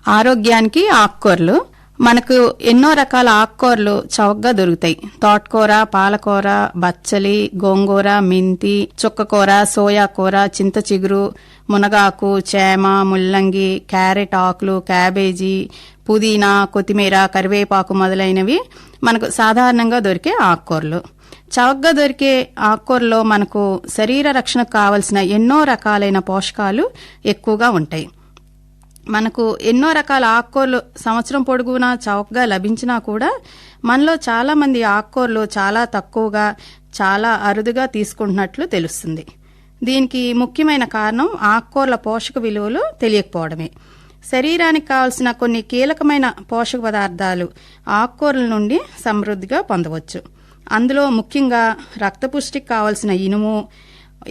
ఆరోగ్యానికి ఆకుకూరలు. మనకు ఎన్నో రకాల ఆకుకూరలు చౌకగా దొరుకుతాయి. తోటకూర, పాలకూర, బచ్చలి, గోంగూర, మెంతి, చుక్కకూర, సోయా కూర, చింత చిగురు, మునగాకు, చేమ, ముల్లంగి, క్యారెట్ ఆకులు, క్యాబేజీ, పుదీనా, కొత్తిమీర, కరివేపాకు మొదలైనవి మనకు సాధారణంగా దొరికే ఆకుకూరలు. చౌకగా దొరికే ఆకుకూరలో మనకు శరీర రక్షణకు కావలసిన ఎన్నో రకాలైన పోషకాలు ఎక్కువగా ఉంటాయి. మనకు ఎన్నో రకాల ఆకుకూరలు సంవత్సరం పొడుగునా చౌకగా లభించినా కూడా మనలో చాలా మంది ఆకుకూరలు చాలా తక్కువగా, చాలా అరుదుగా తీసుకుంటున్నట్లు తెలుస్తుంది. దీనికి ముఖ్యమైన కారణం ఆకుకూరల పోషక విలువలు తెలియకపోవడమే. శరీరానికి కావలసిన కొన్ని కీలకమైన పోషక పదార్థాలు ఆకుకూరల నుండి సమృద్ధిగా పొందవచ్చు. అందులో ముఖ్యంగా రక్త పుష్టికి కావలసిన ఇనుము,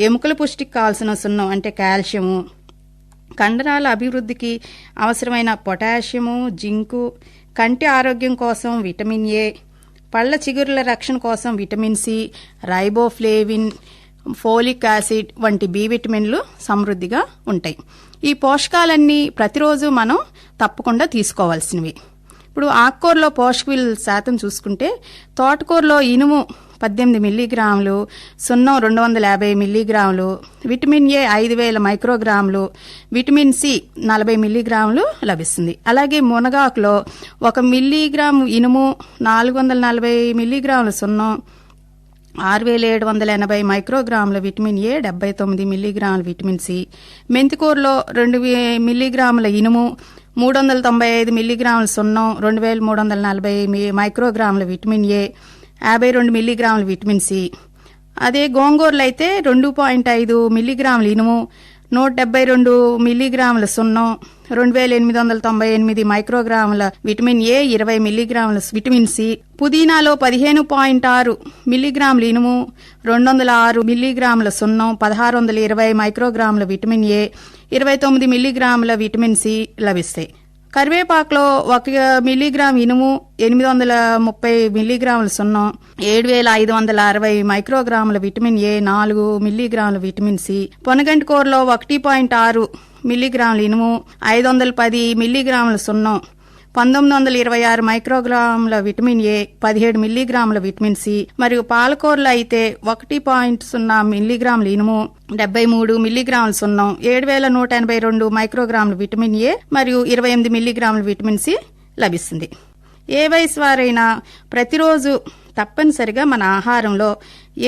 ఎముకల పుష్టికి కావలసిన సున్నం అంటే కాల్షియము, కండరాల అభివృద్ధికి అవసరమైన పొటాషియము, జింకు, కంటి ఆరోగ్యం కోసం విటమిన్ ఏ, పళ్ల చిగురుల రక్షణ కోసం vitamin C, riboflavin, folic acid వంటి బి విటమిన్లు సమృద్ధిగా ఉంటాయి. ఈ పోషకాలన్నీ ప్రతిరోజు మనం తప్పకుండా తీసుకోవాల్సినవి. ఇప్పుడు ఆకుకూరలో పోషక విలువల శాతం చూసుకుంటే తోటకూరలో ఇనుము 18 మిల్లీగ్రాములు, సున్నం 250 మిల్లీగ్రాములు, విటమిన్ ఏ 5000 మైక్రోగ్రాములు, విటమిన్ సి 40 మిల్లీగ్రాములు లభిస్తుంది. అలాగే మునగాకులో 1 మిల్లీగ్రాము ఇనుము, 440 మిల్లీగ్రాముల సున్నం, 6780 మైక్రోగ్రాముల విటమిన్ ఏ, 79 మిల్లీగ్రాముల విటమిన్ సి, మెంతికూరలో 2 మిల్లీగ్రాముల ఇనుము, 395 మిల్లీగ్రాముల సున్నం, 2340 మైక్రోగ్రాముల విటమిన్ ఏ, 52 మిల్లీగ్రాముల విటమిన్ సి. అదే గోంగూరలో అయితే 2.5 మిల్లీగ్రాముల ఇనుము, 172 మిల్లీగ్రాముల సున్నం, 2898 మైక్రోగ్రాముల విటమిన్ ఏ, 20 మిల్లీగ్రాముల విటమిన్ సి. పుదీనాలో 15.6 మిల్లీగ్రాముల ఇనుము, 206 మిల్లీగ్రాముల సున్నం, 1620 మైక్రోగ్రాముల విటమిన్ ఏ, 29 మిల్లీగ్రాముల విటమిన్ సి లభిస్తాయి. కరివేపాకులో 1 మిల్లీగ్రామ్ ఇనుము, 830 మిల్లీగ్రాముల సున్నం, 7560 మైక్రోగ్రాముల విటమిన్ ఏ, 4 మిల్లీగ్రాముల విటమిన్ సి. పొనగంటి కూరలో 1.6 మిల్లీగ్రాముల ఇనుము, 510 మిల్లీగ్రాముల సున్నం, 1926 మైక్రోగ్రాముల విటమిన్ ఏ, 17 మిల్లీగ్రాముల విటమిన్ సి. మరియు పాలకూరలో అయితే 1.0 మిల్లీగ్రాముల ఇనుము, 73 మిల్లీగ్రాముల సున్నం, 7182 మైక్రోగ్రాముల విటమిన్ ఏ మరియు 28 మిల్లీగ్రాముల విటమిన్ సి లభిస్తుంది. ఏ వయసు వారైనా ప్రతిరోజు తప్పనిసరిగా మన ఆహారంలో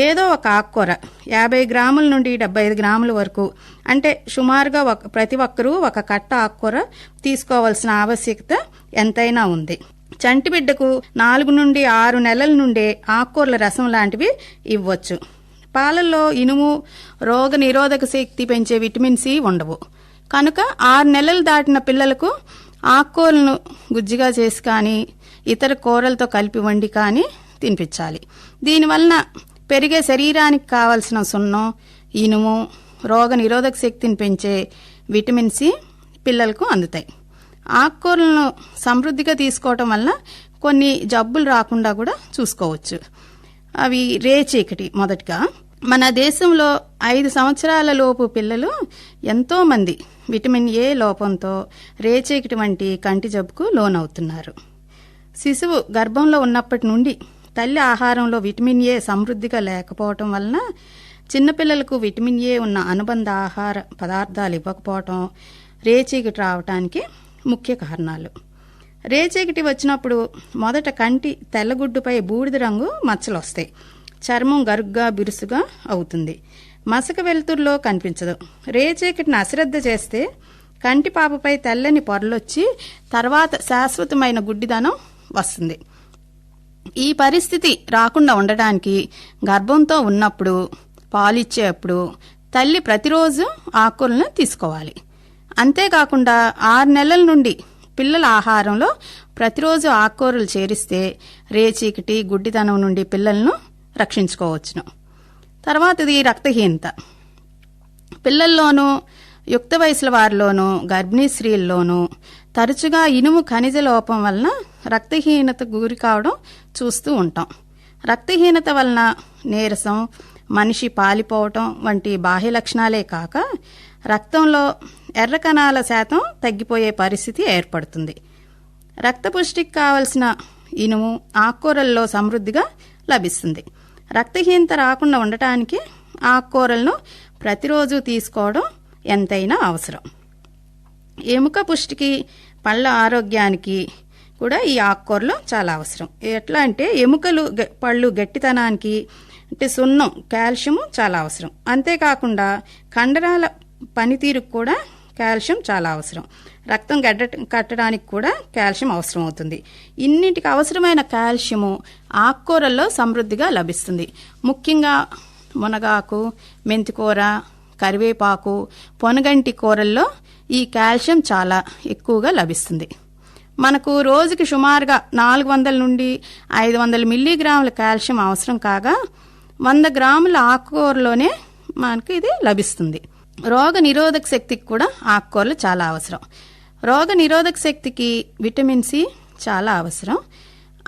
ఏదో ఒక ఆకుకూర 50 గ్రాముల నుండి 75 గ్రాముల వరకు, అంటే సుమారుగా ప్రతి ఒక్కరూ ఒక కట్ట ఆకుకూర తీసుకోవాల్సిన ఆవశ్యకత ఎంతైనా ఉంది. చంటి బిడ్డకు 4 నుండి 6 నెలల నుండే ఆకుకూరల రసం లాంటివి ఇవ్వచ్చు. పాలల్లో ఇనుము, రోగ నిరోధక శక్తి పెంచే విటమిన్ సి ఉండవు. కనుక 6 నెలలు దాటిన పిల్లలకు ఆకుకూరలను గుజ్జుగా చేసి కానీ ఇతర కూరలతో కలిపి వండి కానీ తినిపించాలి. దీనివలన పెరిగే శరీరానికి కావలసిన సున్నం, ఇనుము, రోగ నిరోధక శక్తిని పెంచే విటమిన్ సి పిల్లలకు అందుతాయి. ఆకుకూరలను సమృద్ధిగా తీసుకోవటం వలన కొన్ని జబ్బులు రాకుండా కూడా చూసుకోవచ్చు. అవి రేచీకటి. మొదటిగా మన దేశంలో 5 సంవత్సరాల లోపు పిల్లలు ఎంతో మంది విటమిన్ ఏ లోపంతో రేచీకటి వంటి కంటి జబ్బుకు లోనవుతున్నారు. శిశువు గర్భంలో ఉన్నప్పటి నుండి తల్లి ఆహారంలో విటమిన్ ఏ సమృద్ధిగా లేకపోవటం వలన చిన్నపిల్లలకు విటమిన్ ఏ ఉన్న అనుబంధ ఆహార పదార్థాలు ఇవ్వకపోవటం రేచీకటి రావటానికి ముఖ్య కారణాలు. రేచీకటి వచ్చినప్పుడు మొదట కంటి తెల్లగుడ్డుపై బూడిద రంగు మచ్చలు వస్తాయి. చర్మం గరుగ్గా బిరుసుగా అవుతుంది. మసక వెలుతురులో కనిపించదు. రేచీకటిని అశ్రద్ధ చేస్తే కంటి పాపపై తెల్లని పొరలొచ్చి తర్వాత శాశ్వతమైన గుడ్డిదనం వస్తుంది. ఈ పరిస్థితి రాకుండా ఉండడానికి గర్భంతో ఉన్నప్పుడు, పాలిచ్చేప్పుడు తల్లి ప్రతిరోజు ఆకుకూరలను తీసుకోవాలి. అంతేకాకుండా 6 నెలల నుండి పిల్లల ఆహారంలో ప్రతిరోజు ఆకుకూరలు చేరిస్తే రేచీకటి, గుడ్డిదనం నుండి పిల్లలను రక్షించుకోవచ్చును. తర్వాతది రక్తహీనత. పిల్లల్లోనూ, యుక్త వయసుల వారిలోనూ, గర్భిణీ స్త్రీల్లోనూ తరచుగా ఇనుము ఖనిజ లోపం వలన రక్తహీనత గురి కావడం చూస్తూ ఉంటాం. రక్తహీనత వలన నీరసం, మనిషి పాలిపోవటం వంటి బాహ్య లక్షణాలే కాక రక్తంలో ఎర్ర కణాల శాతం తగ్గిపోయే పరిస్థితి ఏర్పడుతుంది. రక్తపుష్టికి కావలసిన ఇనుము ఆకుకూరల్లో సమృద్ధిగా లభిస్తుంది. రక్తహీనత రాకుండా ఉండటానికి ఆకుకూరలను ప్రతిరోజు తీసుకోవడం ఎంతైనా అవసరం. ఎముక పుష్టికి, పళ్ళ ఆరోగ్యానికి కూడా ఈ ఆకుకూరలు చాలా అవసరం. ఎట్లా అంటే ఎముకలు, పళ్ళు గట్టితనానికి అంటే సున్నం, కాల్షియం చాలా అవసరం. అంతేకాకుండా కండరాల పనితీరుకు కూడా కాల్షియం చాలా అవసరం. రక్తం కట్టడానికి కూడా కాల్షియం అవసరం అవుతుంది. ఇన్నింటికి అవసరమైన కాల్షియము ఆకుకూరల్లో సమృద్ధిగా లభిస్తుంది. ముఖ్యంగా మునగాకు, మెంతికూర, కరివేపాకు, పొనగంటి కూరల్లో ఈ కాల్షియం చాలా ఎక్కువగా లభిస్తుంది. మనకు రోజుకి సుమారుగా 400 నుండి 500 మిల్లీగ్రాముల కాల్షియం అవసరం కాగా 100 గ్రాముల ఆకుకూరలోనే మనకి ఇది లభిస్తుంది. రోగ నిరోధక శక్తికి కూడా ఆకుకూరలు చాలా అవసరం. రోగ నిరోధక శక్తికి విటమిన్ సి చాలా అవసరం.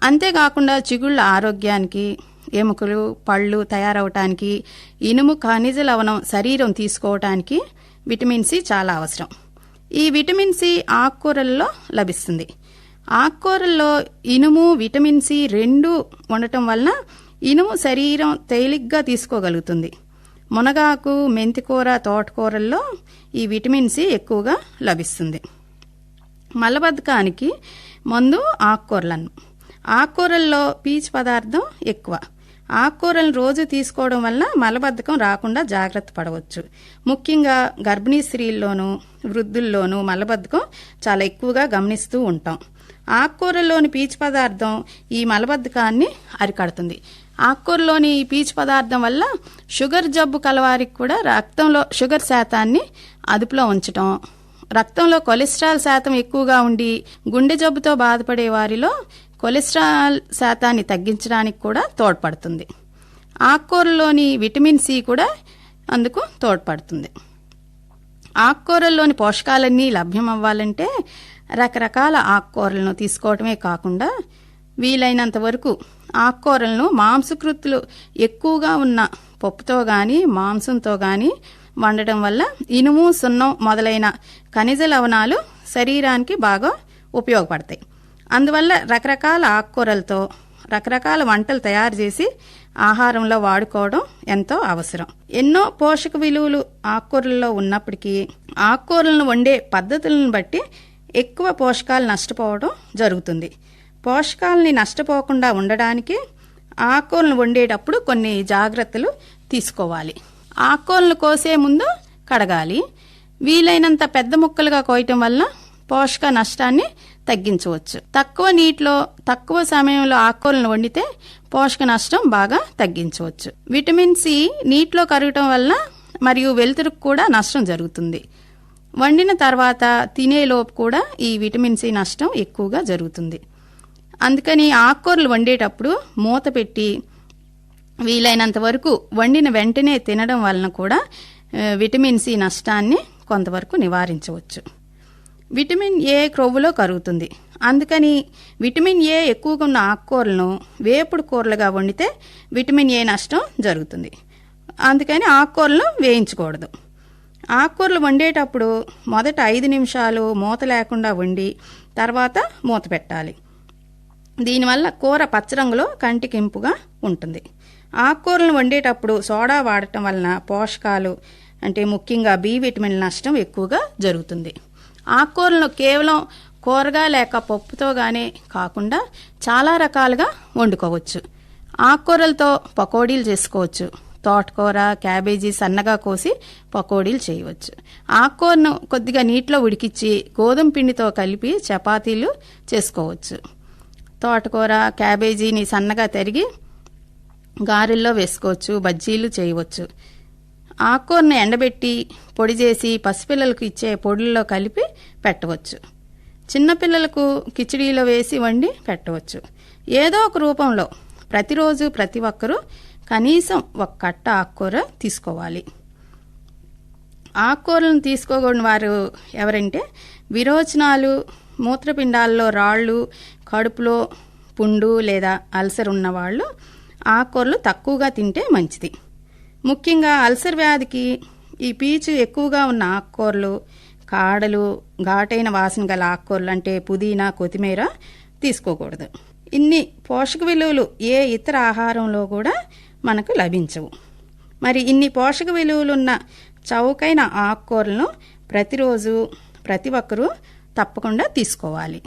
అంతేకాకుండా చిగుళ్ళ ఆరోగ్యానికి, ఎముకలు, పళ్ళు తయారవటానికి, ఇనుము, ఖనిజ లవణం శరీరం తీసుకోవటానికి విటమిన్ సి చాలా అవసరం. ఈ విటమిన్ సి ఆకుకూరల్లో లభిస్తుంది. ఆకుకూరల్లో ఇనుము, విటమిన్ సి రెండూ ఉండటం వలన ఇనుము శరీరం తేలిగ్గా తీసుకోగలుగుతుంది. మునగాకు, మెంతికూర, తోటకూరల్లో ఈ విటమిన్ సి ఎక్కువగా లభిస్తుంది. మలబద్ధకానికి మందు ఆకుకూరలను. ఆకుకూరల్లో పీచు పదార్థం ఎక్కువ. ఆకుకూరలను రోజు తీసుకోవడం వల్ల మలబద్ధకం రాకుండా జాగ్రత్త పడవచ్చు. ముఖ్యంగా గర్భిణీ స్త్రీల్లోనూ వృద్ధుల్లోనూ మలబద్ధకం చాలా ఎక్కువగా గమనిస్తూ ఉంటాం. ఆకుకూరల్లోని పీచు పదార్థం ఈ మలబద్ధకాన్ని అరికడుతుంది. ఆకుకూరలోని ఈ పీచు పదార్థం వల్ల షుగర్ జబ్బు కలవారికి కూడా రక్తంలో షుగర్ శాతాన్ని అదుపులో ఉంచటం, రక్తంలో కొలెస్ట్రాల్ శాతం ఎక్కువగా ఉండి గుండె జబ్బుతో బాధపడే వారిలో కొలెస్ట్రాల్ శాతాన్ని తగ్గించడానికి కూడా తోడ్పడుతుంది. ఆకుకూరలోని విటమిన్ సి కూడా అందుకు తోడ్పడుతుంది. ఆకుకూరల్లోని పోషకాలన్నీ లభ్యమవ్వాలంటే రకరకాల ఆకుకూరలను తీసుకోవటమే కాకుండా వీలైనంత వరకు ఆకుకూరలను మాంసకృతులు ఎక్కువగా ఉన్న పప్పుతో గాని, మాంసంతో గాని వండటం వల్ల ఇనుము, సున్నం మొదలైన ఖనిజ లవణాలు శరీరానికి బాగా ఉపయోగపడతాయి. అందువల్ల రకరకాల ఆకుకూరలతో రకరకాల వంటలు తయారు చేసి ఆహారంలో వాడుకోవడం ఎంతో అవసరం. ఎన్నో పోషక విలువలు ఆకుకూరల్లో ఉన్నప్పటికీ ఆకుకూరలను వండే పద్ధతులను బట్టి ఎక్కువ పోషకాలు నష్టపోవడం జరుగుతుంది. పోషకాలని నష్టపోకుండా ఉండడానికి ఆకుకూరలను వండేటప్పుడు కొన్ని జాగ్రత్తలు తీసుకోవాలి. ఆకుకూరలను కోసే ముందు కడగాలి. వీలైనంత పెద్ద ముక్కలుగా కోయటం వల్ల పోషక నష్టాన్ని తగ్గించవచ్చు. తక్కువ నీటిలో తక్కువ సమయంలో ఆకుకూరలను వండితే పోషక నష్టం బాగా తగ్గించవచ్చు. విటమిన్ సి నీటిలో కరగటం వల్ల మరియు వెలుతురుకు కూడా నష్టం జరుగుతుంది. వండిన తర్వాత తినేలోపు కూడా ఈ విటమిన్ సి నష్టం ఎక్కువగా జరుగుతుంది. అందుకని ఆకుకూరలు వండేటప్పుడు మూత పెట్టి వీలైనంత వరకు వండిన వెంటనే తినడం వలన కూడా విటమిన్ సి నష్టాన్ని కొంతవరకు నివారించవచ్చు. విటమిన్ ఏ క్రొవ్వులో కరుగుతుంది. అందుకని విటమిన్ ఏ ఎక్కువగా ఉన్న ఆకుకూరలను వేపుడు కూరలుగా వండితే విటమిన్ ఏ నష్టం జరుగుతుంది. అందుకని ఆకుకూరలను వేయించకూడదు. ఆకుకూరలు వండేటప్పుడు మొదట 5 నిమిషాలు మూత లేకుండా వండి తర్వాత మూత పెట్టాలి. దీనివల్ల కూర పచ్చరంగులో కంటికి ఇంపుగా ఉంటుంది. ఆకుకూరలను వండేటప్పుడు సోడా వాడటం వలన పోషకాలు అంటే ముఖ్యంగా బి విటమిన్ నష్టం ఎక్కువగా జరుగుతుంది. ఆకుకూరలను కేవలం కూరగా లేక పప్పుతో గానే కాకుండా చాలా రకాలుగా వండుకోవచ్చు. ఆకుకూరలతో పకోడీలు చేసుకోవచ్చు. తోటకూర, క్యాబేజీ సన్నగా కోసి పకోడీలు చేయవచ్చు. ఆకుకూరను కొద్దిగా నీటిలో ఉడికించి గోధుమ పిండితో కలిపి చపాతీలు చేసుకోవచ్చు. తోటకూర, క్యాబేజీని సన్నగా తరిగి గారెల్లో వేసుకోవచ్చు, బజ్జీలు చేయవచ్చు. ఆకుకూరను ఎండబెట్టి పొడి చేసి పసిపిల్లలకు ఇచ్చే పొడుల్లో కలిపి పెట్టవచ్చు. చిన్నపిల్లలకు కిచిడీలో వేసి వండి పెట్టవచ్చు. ఏదో ఒక రూపంలో ప్రతిరోజు ప్రతి ఒక్కరూ కనీసం ఒక కట్ట ఆకుకూర తీసుకోవాలి. ఆకుకూరలను తీసుకోకూడని వారు ఎవరంటే విరోచనాలు, మూత్రపిండాల్లో రాళ్ళు, కడుపులో పుండు లేదా అల్సర్ ఉన్నవాళ్ళు ఆకుకూరలు తక్కువగా తింటే మంచిది. ముఖ్యంగా అల్సర్ వ్యాధికి ఈ పీచు ఎక్కువగా ఉన్న ఆకుకూరలు, కాడలు, ఘాటైన వాసన గల ఆకుకూరలు అంటే పుదీనా, కొత్తిమీర తీసుకోకూడదు. ఇన్ని పోషక విలువలు ఏ ఇతర ఆహారంలో కూడా మనకు లభించవు. మరి ఇన్ని పోషక విలువలున్న చౌకైన ఆకుకూరలను ప్రతిరోజు ప్రతి ఒక్కరూ తప్పకుండా తీసుకోవాలి.